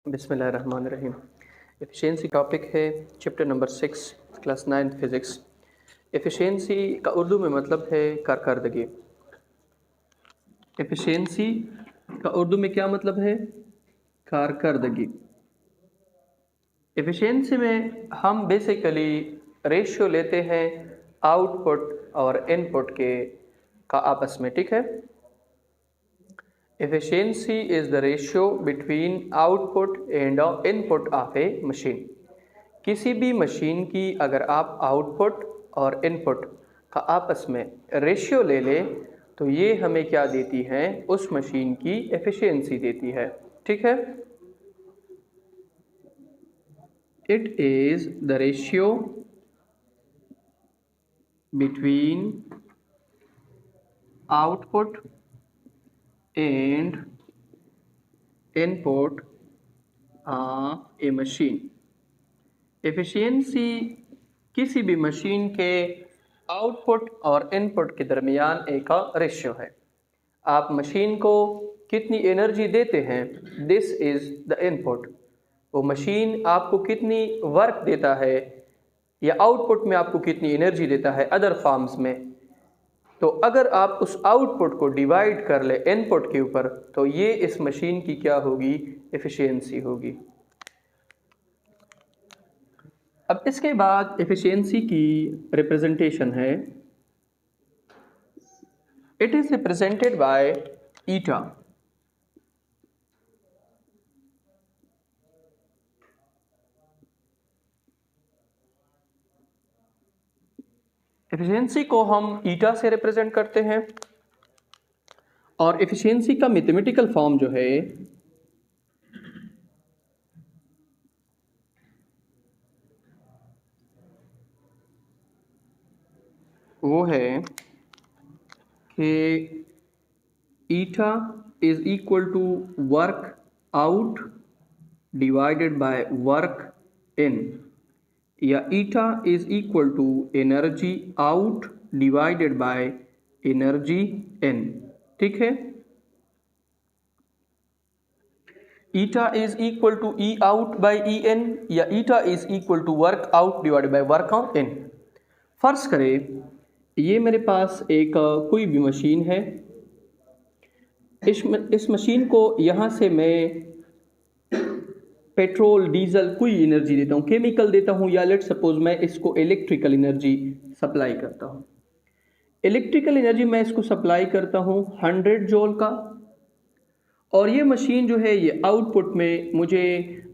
बिस्मिल्लाहिर्रहमानिर्रहीम। Efficiency topic है chapter number 6 class 9 physics. Efficiency का उर्दू में मतलब है कारकर्दगी। एफिशिएंसी का उर्दू में क्या मतलब है? कारकर्दगी। एफिशिएंसी में हम बेसिकली रेशियो लेते हैं आउटपुट और इनपुट के का आपस में, ठीक है। Efficiency is the ratio between output and input of a machine। किसी भी मशीन की अगर आप आउटपुट और इनपुट का आपस में रेशियो ले लें तो ये हमें क्या देती है? उस मशीन की एफिशिएंसी देती है, ठीक है। It is the ratio between output and input of A machine. Efficiency किसी भी मशीन के आउटपुट और इनपुट के दरमियान एक रेशियो है। आप मशीन को कितनी एनर्जी देते हैं, दिस इज़ द इनपुट। वो मशीन आपको कितनी वर्क देता है या आउटपुट में आपको कितनी एनर्जी देता है अदर फॉर्म्स में। तो अगर आप उस आउटपुट को डिवाइड कर ले इनपुट के ऊपर तो ये इस मशीन की क्या होगी? एफिशिएंसी होगी। अब इसके बाद एफिशिएंसी की रिप्रेजेंटेशन है। It is represented by eta. Efficiency को हम ईटा से रिप्रेजेंट करते हैं और एफिशिएंसी का मैथमेटिकल फॉर्म जो है वो है कि eta is equal to work out divided by work in, या eta is equal to energy out divided by energy in, ठीक है। Eta is equal to E out by E in या eta is equal to work out divided by work on in. फर्ज करें ये मेरे पास एक कोई भी मशीन है। इस मशीन को यहाँ से मैं पेट्रोल डीजल कोई एनर्जी देता हूँ, केमिकल देता हूँ, या लेट सपोज मैं इसको इलेक्ट्रिकल एनर्जी सप्लाई करता हूँ। इलेक्ट्रिकल एनर्जी मैं इसको सप्लाई करता हूँ 100 जूल का, और ये मशीन जो है ये आउटपुट में मुझे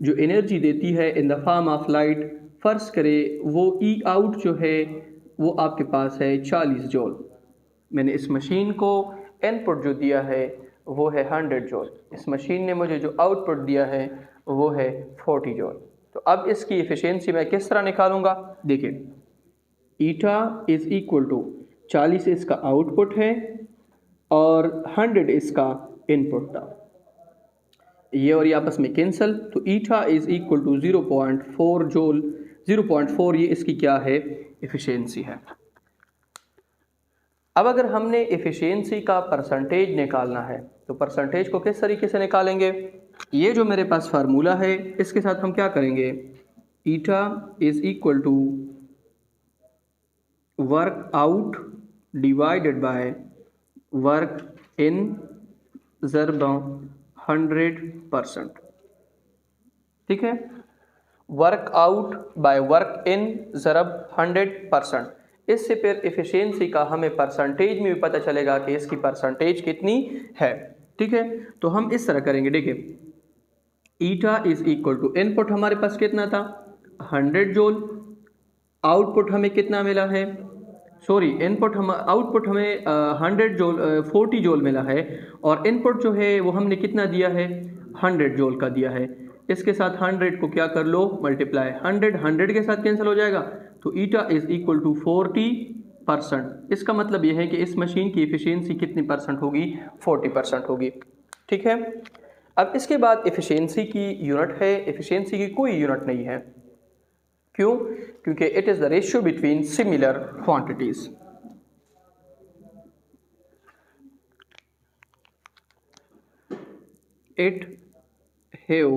जो एनर्जी देती है in the form of light, फर्ज करे वो ई आउट जो है वो आपके पास है 40 जूल। मैंने इस मशीन को इनपुट जो दिया है वो है 100 जूल, इस मशीन ने मुझे जो आउटपुट दिया है वो है 40 जूल। तो अब इसकी एफिशिएंसी मैं किस तरह निकालूंगा? देखिए, ईटा इज इक्वल टू 40 इसका आउटपुट है और 100 इसका इनपुट था। ये और ये आपस में कैंसिल, तो eta is equal to 0.4 joule. 0.4 ये इसकी क्या है? एफिशिएंसी है। अब अगर हमने एफिशिएंसी का परसेंटेज निकालना है तो परसेंटेज को किस तरीके से निकालेंगे? ये जो मेरे पास फार्मूला है इसके साथ हम क्या करेंगे? Eta is equal to work out divided by work in ज़रब 100%, ठीक है। Work out by work in ज़रब 100%। इससे फिर एफिशिएंसी का हमें परसेंटेज में भी पता चलेगा कि इसकी परसेंटेज कितनी है, ठीक है। तो हम इस तरह करेंगे, देखिए, eta is equal to input हमारे पास कितना था 100 जूल, आउटपुट हमें कितना मिला है, सॉरी आउटपुट हमें 100 जूल 40 जूल मिला है, और इनपुट जो है वो हमने कितना दिया है 100 जूल का दिया है। इसके साथ 100 को क्या कर लो, मल्टीप्लाई। 100 के साथ कैंसिल हो जाएगा, तो ईटा इज इक्वल टू 40%। इसका मतलब यह है कि इस मशीन की एफिशिएंसी कितनी परसेंट होगी? 40% होगी, ठीक है। अब इसके बाद एफिशिएंसी की यूनिट है, एफिशिएंसी की कोई यूनिट नहीं है। क्यों? क्योंकि it is the ratio between similar quantities. It have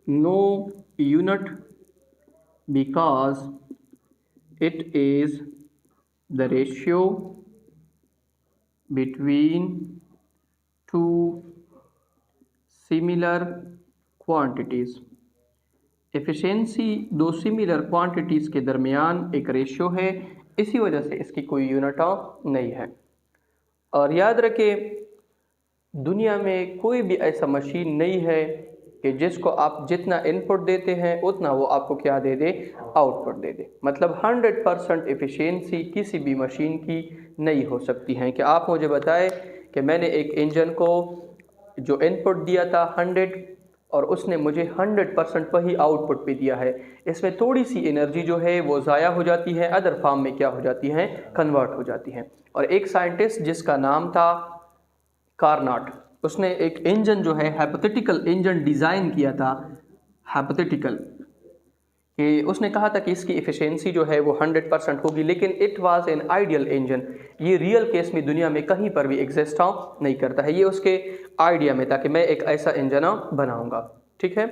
no unit because it is the ratio between two similar quantities। Efficiency दो सिमिलर क्वांटिटीज़ के दरमियान एक रेशियो है, इसी वजह से इसकी कोई यूनिट नहीं है। और याद रखें, दुनिया में कोई भी ऐसा मशीन नहीं है कि जिसको आप जितना इनपुट देते हैं उतना वो आपको क्या दे दे, आउटपुट दे दे। मतलब 100% एफिशिएंसी किसी भी मशीन की नहीं हो सकती है कि आप मुझे बताएं कि मैंने एक इंजन को जो इनपुट दिया था 100 और उसने मुझे 100% वही आउटपुट भी दिया है। इसमें थोड़ी सी एनर्जी जो है वो ज़ाया हो जाती है, अदर फॉर्म में क्या हो जाती है, कन्वर्ट हो जाती है। और एक साइंटिस्ट जिसका नाम था कार्नाट, उसने एक इंजन जो है हाइपोथेटिकल इंजन डिज़ाइन किया था, हाइपोथेटिकल, कि उसने कहा था कि इसकी एफिशिएंसी जो है वो 100% होगी, लेकिन it was an ideal engine. ये रियल केस में दुनिया में कहीं पर भी एग्जिस्ट नहीं करता है। ये उसके आइडिया में था कि मैं एक ऐसा इंजन बनाऊंगा। ठीक है।